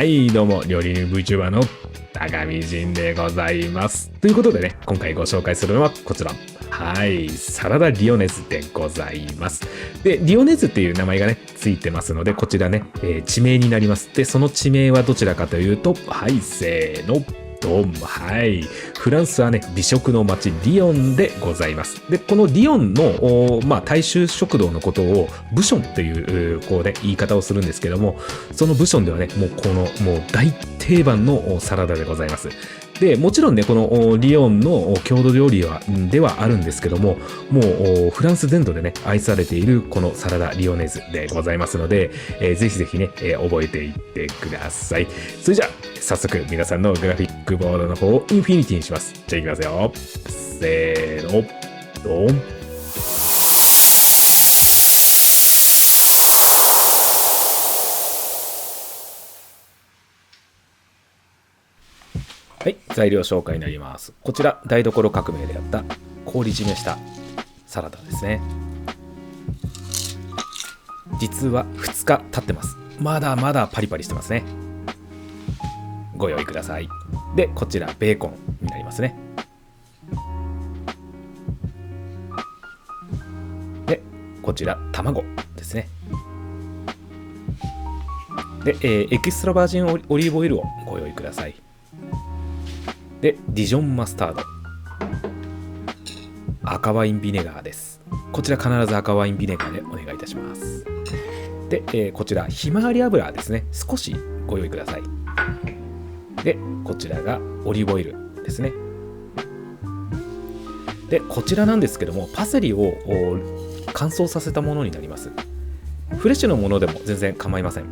はい、どうも、料理人 VTuber の高見仁でございます。ということでね、今回ご紹介するのはこちら。はい、サラダリオネズでございます。で、リオネズっていう名前がね、ついてますので、こちらね、地名になります。で、その地名はどちらかというと、はい、せーの。ドン。はい。フランスはね、美食の街リヨンでございます。で、このリヨンの、大衆食堂のことをブションっていう、言い方をするんですけども、そのブションではね、もう大定番のサラダでございます。で、もちろんね、このリヨンの郷土料理ではあるんですけども、もうフランス全土でね、愛されているこのサラダリオネズでございますので、ぜひぜひね、覚えていってください。それじゃあ、早速皆さんのグラフィックボードの方をインフィニティにします。じゃあいきますよ。せーの、ドン。はい、材料紹介になります。こちら、台所革命でやった氷締めしたサラダですね。実は2日経ってます。まだまだパリパリしてますね。ご用意ください。で、こちらベーコンになりますね。で、こちら卵ですね。で、エキストラバージンオリーブオイルをご用意ください。で、ディジョンマスタード、赤ワインビネガーです。こちら必ず赤ワインビネガーでお願いいたします。で、こちらひまわり油ですね。少しご用意ください。で、こちらがオリーブオイルですね。で、こちらなんですけども、パセリを乾燥させたものになります。フレッシュのものでも全然構いません。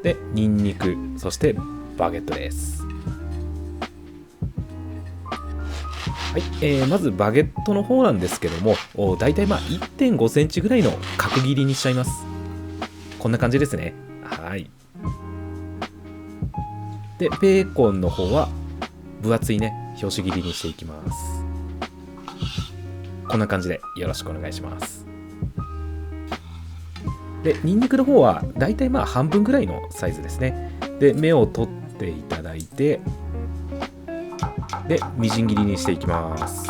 で、ニンニク、そしてバゲットです。はい、まずバゲットの方なんですけども、だいたい1.5 センチぐらいの角切りにしちゃいます。こんな感じですね。はい。で、ベーコンの方は分厚いね、拍子切りにしていきます。こんな感じでよろしくお願いします。で、ニンニクの方はだいたい半分ぐらいのサイズですね。で、芽を取っていただいて、で、みじん切りにしていきます。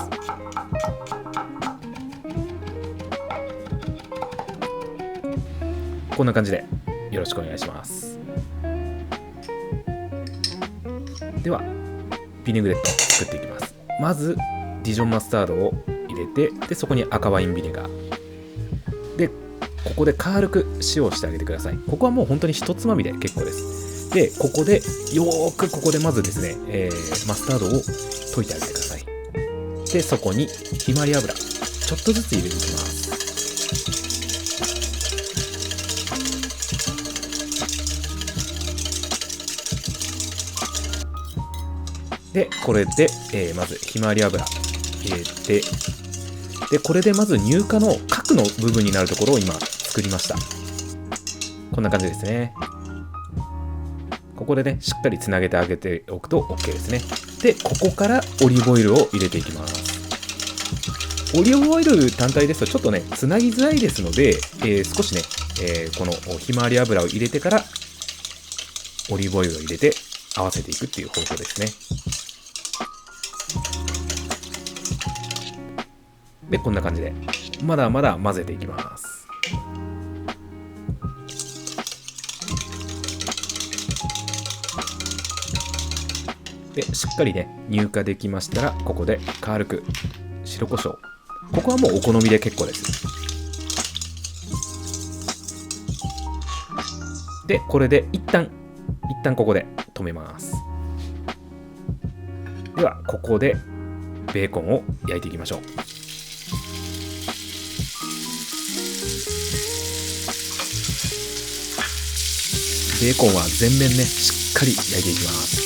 こんな感じでよろしくお願いします。では、ビネグレットを作っていきます。まず、ディジョンマスタードを入れて、で、そこに赤ワインビネガー。で、ここで軽く塩をしてあげてください。ここはもう本当に一つまみで結構です。で、ここで、ここでまずですね、マスタードを溶いてあげてください。で、そこにひまわり油、ちょっとずつ入れていきます。で、これで、まずひまわり油入れて、で、これでまず乳化の核の部分になるところを今作りました。こんな感じですね。ここでね、しっかりつなげてあげておくと OK ですね。で、ここからオリーブオイルを入れていきます。オリーブオイル単体ですとちょっとね、つなぎづらいですので、少しね、このひまわり油を入れてからオリーブオイルを入れて合わせていくっていう方法ですね。で、こんな感じでまだまだ混ぜていきます。で、しっかりね、乳化できましたら、ここで軽く白胡椒。ここはもうお好みで結構です。で、これで一旦ここで止めます。では、ここでベーコンを焼いていきましょう。ベーコンは全面ね、しっかり焼いていきます。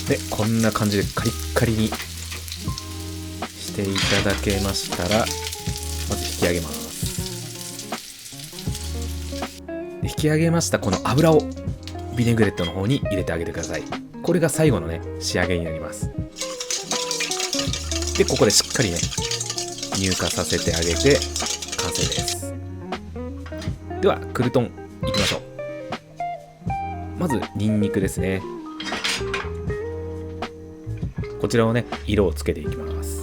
でこんな感じでカリッカリにしていただけましたら、まず引き上げます。引き上げましたこの油をビネグレットの方に入れてあげてください。これが最後のね仕上げになります。でここでしっかりね乳化させてあげて完成です。ではクルトンいきましょう。まずニンニクですね。こちらをね色をつけていきます。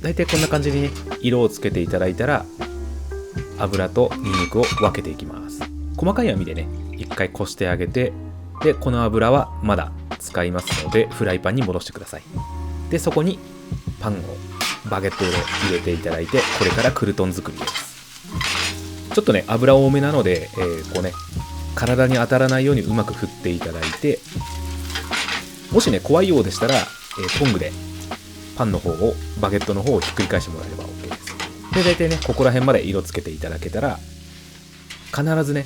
大体こんな感じにね色をつけていただいたら、油とニンニクを分けていきます。細かい網でね一回こしてあげて、でこの油はまだ使いますのでフライパンに戻してください。でそこにパンをバゲットで入れていただいて、これからクルトン作りです。ちょっとね油多めなので、こうね体に当たらないようにうまく振っていただいて、もしね怖いようでしたら、トングでパンの方をバゲットの方をひっくり返してもらえれば OK です。で大体ねここら辺まで色つけていただけたら、必ずね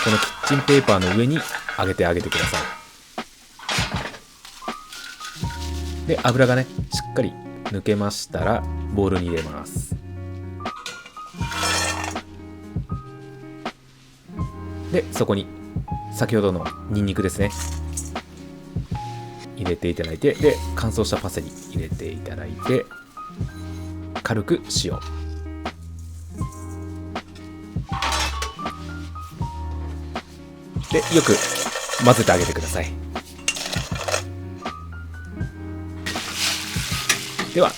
このキッチンペーパーの上に上げてあげてください。で油がねしっかり抜けましたらボウルに入れます。でそこに先ほどのニンニクですね入れていただいて、で乾燥したパセリ入れていただいて、軽く塩でよく混ぜてあげてください。では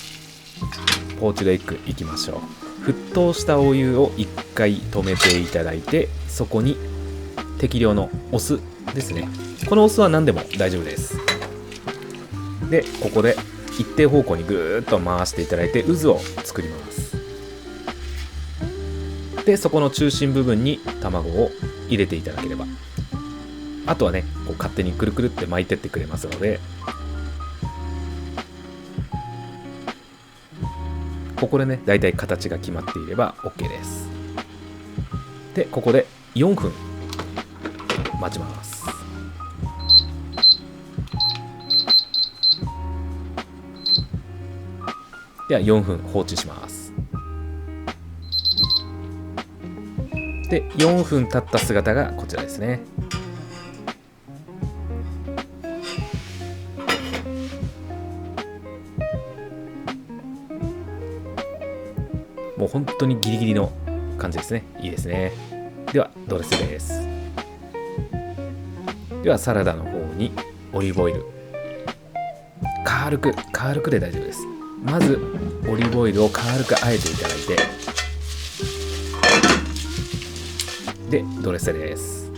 ポーチドエッグいきましょう。沸騰したお湯を1回止めていただいて、そこに適量のお酢ですね。このお酢は何でも大丈夫です。でここで一定方向にぐーっと回していただいて渦を作ります。でそこの中心部分に卵を入れていただければ、あとはねこう勝手にくるくるって巻いてってくれますので、ここでねだいたい形が決まっていれば OK です。でここで4分待ちます。では4分放置します。で4分経った姿がこちらですね。もう本当にギリギリの感じですね。いいですね。ではドレスです。ではサラダの方にオリーブオイル、軽くで大丈夫です。まずオリーブオイルを軽くあえていただいて、でドレッセです。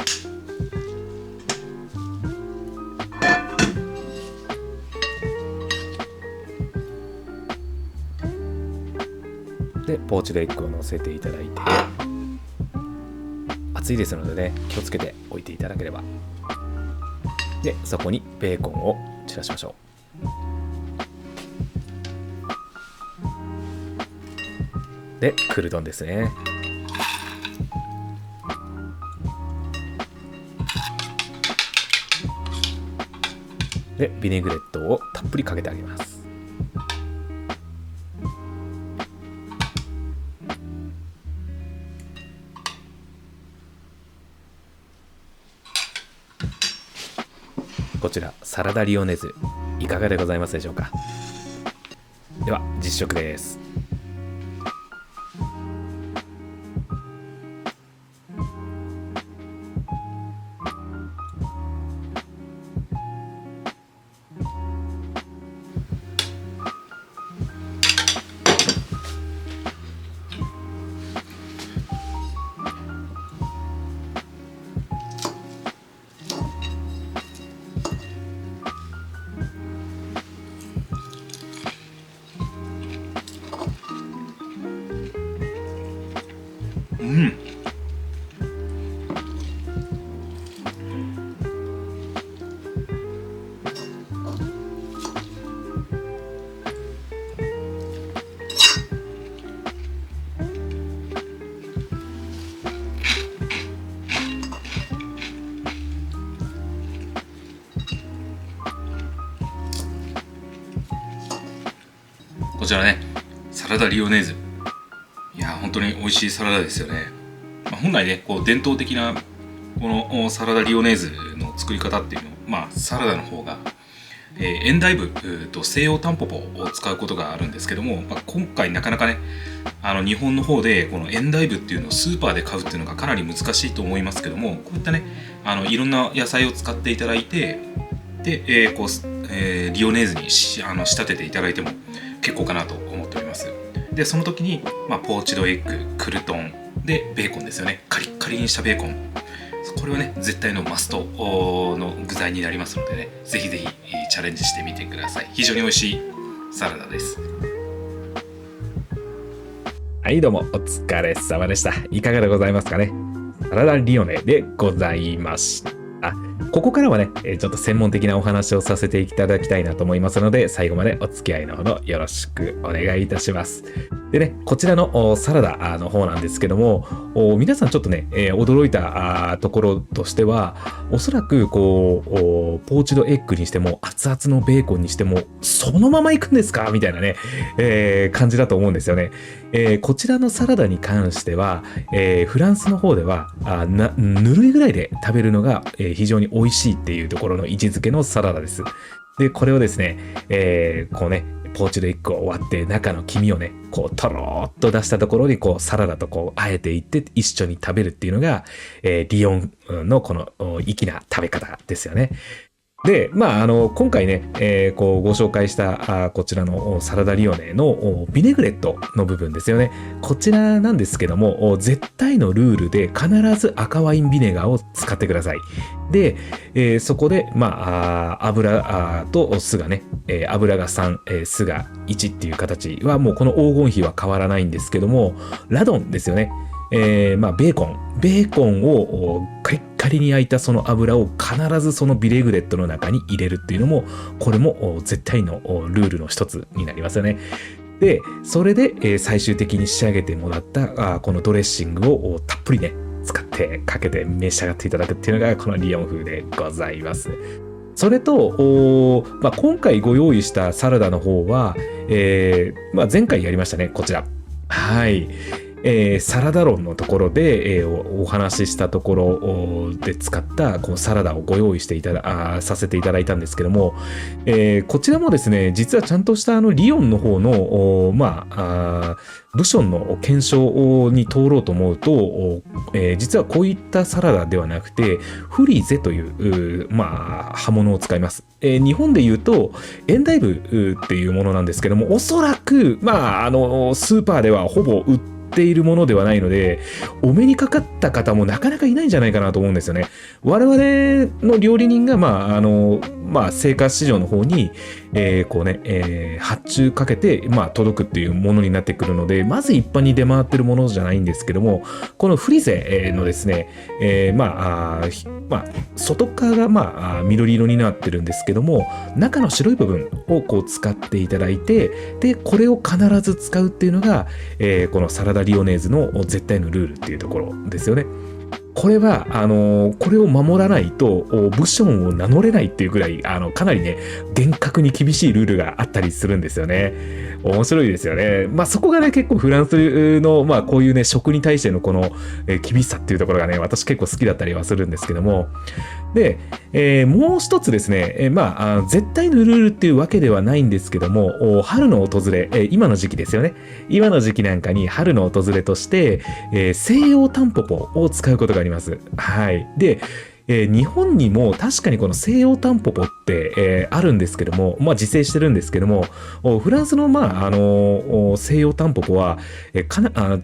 でポーチドエッグを乗せていただいて、熱いですのでね気をつけておいていただければ。でそこにベーコンを散らしましょう。でクルトンですね。でビネグレットをたっぷりかけてあげます。こちらサラダリオネズいかがでございますでしょうか。では実食です。こちらね、サラダリオネーズ。いや本当に美味しいサラダですよね。本来ね、こう伝統的なこのサラダリオネーズの作り方っていうのを、サラダの方が、エンダイブと西洋タンポポを使うことがあるんですけども、今回なかなかね、日本の方でこのエンダイブっていうのをスーパーで買うっていうのがかなり難しいと思いますけども、こういったね、いろんな野菜を使っていただいて、で、リオネーズに仕立てていただいても結構かなと思っております。で、その時に、ポーチドエッグ、クルトンでベーコンですよね。カリッカリにしたベーコン、これはね絶対のマストの具材になりますのでね、ぜひぜひチャレンジしてみてください。非常に美味しいサラダです。はい、どうもお疲れ様でした。いかがでございますかね。サラダリオネでございました。ここからはね、ちょっと専門的なお話をさせていただきたいなと思いますので、最後までお付き合いのほどよろしくお願いいたします。でね、こちらのサラダの方なんですけども、皆さんちょっとね、驚いたところとしては、おそらくこうポーチドエッグにしても熱々のベーコンにしてもそのままいくんですかみたいなね、感じだと思うんですよね。こちらのサラダに関しては、フランスの方ではぬるいぐらいで食べるのが、非常に美味しいっていうところの位置づけのサラダです。で、これをですね、こうね、ポーチドエッグを割って中の黄身をね、こうとろーっと出したところにこうサラダとこうあえていって一緒に食べるっていうのが、リヨンのこの粋な食べ方ですよね。で、今回ね、こうご紹介したこちらのサラダリオネのビネグレットの部分ですよね。こちらなんですけども、絶対のルールで必ず赤ワインビネガーを使ってください。で、そこで、油と酢がね、油が3、酢が1っていう形はもうこの黄金比は変わらないんですけども、ラドンですよね。ベーコンをカリッカリに焼いたその油を必ずそのビネグレットの中に入れるっていうのも、これも絶対のルールの一つになりますよね。で、それで最終的に仕上げてもらったこのドレッシングをたっぷりね使ってかけて召し上がっていただくっていうのがこのリヨン風でございます。それと今回ご用意したサラダの方は、前回やりましたね、こちら。はい。サラダ論のところで、お話ししたところで使ったこのサラダをご用意してさせていただいたんですけども、こちらもですね、実はちゃんとしたリヨンの方のブションの検証に通ろうと思うと、実はこういったサラダではなくてフリゼという葉物を使います。日本で言うとエンダイブっていうものなんですけども、おそらくスーパーではほぼ売っているものではないので、お目にかかった方もなかなかいないんじゃないかなと思うんですよね。我々の料理人が青果市場の方に、発注かけて届くっていうものになってくるので、まず一般に出回ってるものじゃないんですけども、このフリゼのですね、外側が緑色になってるんですけども、中の白い部分をこう使っていただいて、でこれを必ず使うっていうのが、このサラダリオネーズの絶対のルールっていうところですよね。これはこれを守らないとブションを名乗れないっていうぐらいかなりね厳格に厳しいルールがあったりするんですよね。面白いですよね。そこがね結構フランスのこういうね食に対してのこの厳しさっていうところがね、私結構好きだったりはするんですけども、で、もう一つですね、絶対のルールっていうわけではないんですけども、春の訪れ、今の時期ですよね。今の時期なんかに春の訪れとして、西洋タンポポを使うことがあります。はい。で、日本にも確かにこの西洋タンポポって、あるんですけども、自生してるんですけども、フランスの、西洋タンポポは、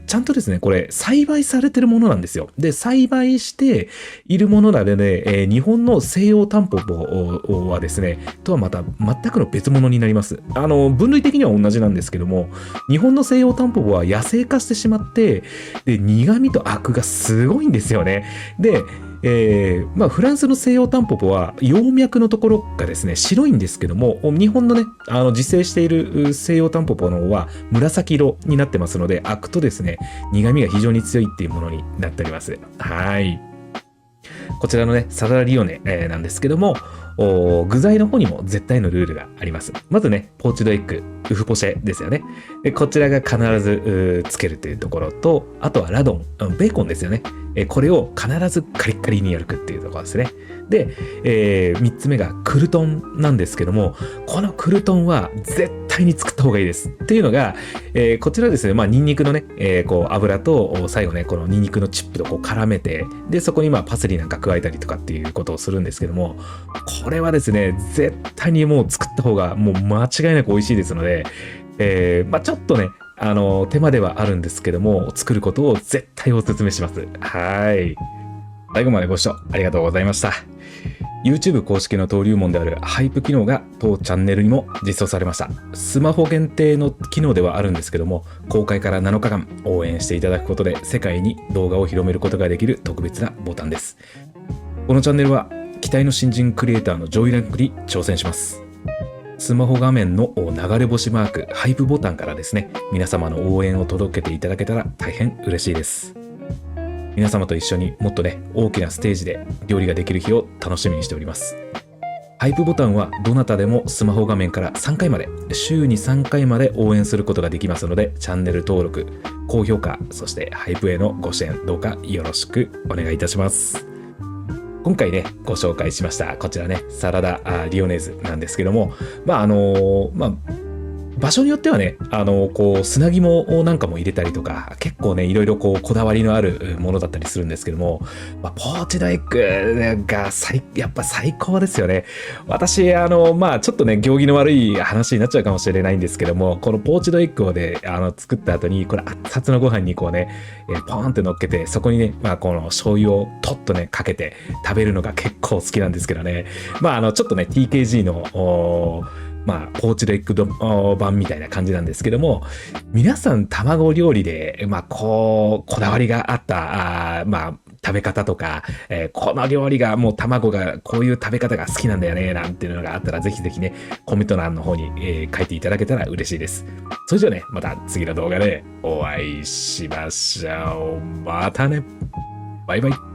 ちゃんとですね、これ栽培されてるものなんですよ。で、栽培しているものなので、日本の西洋タンポポはですね、とはまた全くの別物になります。分類的には同じなんですけども、日本の西洋タンポポは野生化してしまって、で、苦味とアクがすごいんですよね。で、フランスの西洋タンポポは葉脈のところがですね白いんですけども、日本のね自生している西洋タンポポの方は紫色になってますので、アクとですね苦味が非常に強いっていうものになっております。はい。こちらのねサラダリオネ、なんですけども、具材の方にも絶対のルールがあります。まずね、ポーチドエッグ、ウフポシェですよね。でこちらが必ずつけるというところと、あとはラドン、ベーコンですよね。これを必ずカリッカリに焼くっていうところですね。で、3つ目がクルトンなんですけども、このクルトンは絶対に作った方がいいです。っていうのが、こちらですね、ニンニクのね、油と最後ね、このニンニクのチップと絡めて、で、そこにパセリなんか加えたりとかっていうことをするんですけども、これはですね、絶対にもう作った方がもう間違いなく美味しいですので、ちょっとね、手間ではあるんですけども、作ることを絶対お勧めします。はい。最後までご視聴ありがとうございました。YouTube 公式の登竜門であるハイプ機能が当チャンネルにも実装されました。スマホ限定の機能ではあるんですけども、公開から7日間応援していただくことで世界に動画を広めることができる特別なボタンです。このチャンネルは期待の新人クリエイターの上位ランクに挑戦します。スマホ画面の流れ星マーク、ハイプボタンからですね、皆様の応援を届けていただけたら大変嬉しいです。皆様と一緒にもっとね、大きなステージで料理ができる日を楽しみにしております。ハイプボタンはどなたでもスマホ画面から3回まで、週に3回まで応援することができますので、チャンネル登録、高評価、そしてハイプへのご支援、どうかよろしくお願いいたします。今回ね、ご紹介しました、こちらね、サラダリオネーズなんですけども、場所によってはね、砂肝なんかも入れたりとか、結構ね、いろいろこだわりのあるものだったりするんですけども、ポーチドエッグがやっぱ最高ですよね。私、ちょっとね、行儀の悪い話になっちゃうかもしれないんですけども、このポーチドエッグをね、作った後に、これ熱々のご飯にポーンって乗っけて、そこにね、この醤油をとっとね、かけて食べるのが結構好きなんですけどね。ちょっとね、TKG の、ポーチドエッグ版みたいな感じなんですけども、皆さん卵料理で、こだわりがあった、食べ方とか、この料理がもう卵がこういう食べ方が好きなんだよね、なんていうのがあったら、ぜひぜひね、コメント欄の方に、書いていただけたら嬉しいです。それじゃあね、また次の動画でお会いしましょう。またね。バイバイ。